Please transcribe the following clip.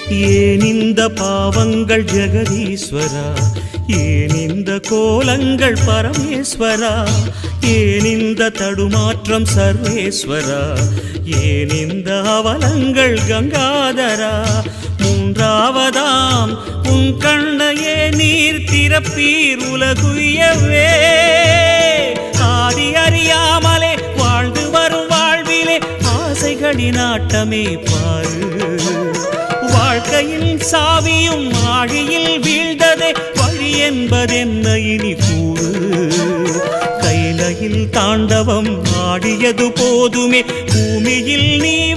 ஏன் இந்த பாவங்கள் ஜெகதீஸ்வரா, ஏன் இந்த கோலங்கள் பரமேஸ்வரா, ஏன் இந்த தடுமாற்றம் சர்வேஸ்வரா, ஏன் இந்த அவலங்கள் கங்காதரா. மூன்றாவதாம் உன் கண்ணையே நீர் திறப்பீர் உலகுயவே. ஆதி அறியாமலே வாழ்ந்து வரும் வாழ்விலே ஆசைகளின் ஆட்டமே பாரு. வாழ்க்கையில் சாவியும் ஆழியில் வீழ்ந்ததே, வழி என்பதென்ன இனி கூறு. கைலையில் தாண்டவம் ஆடியது போதுமே, பூமியில் நீ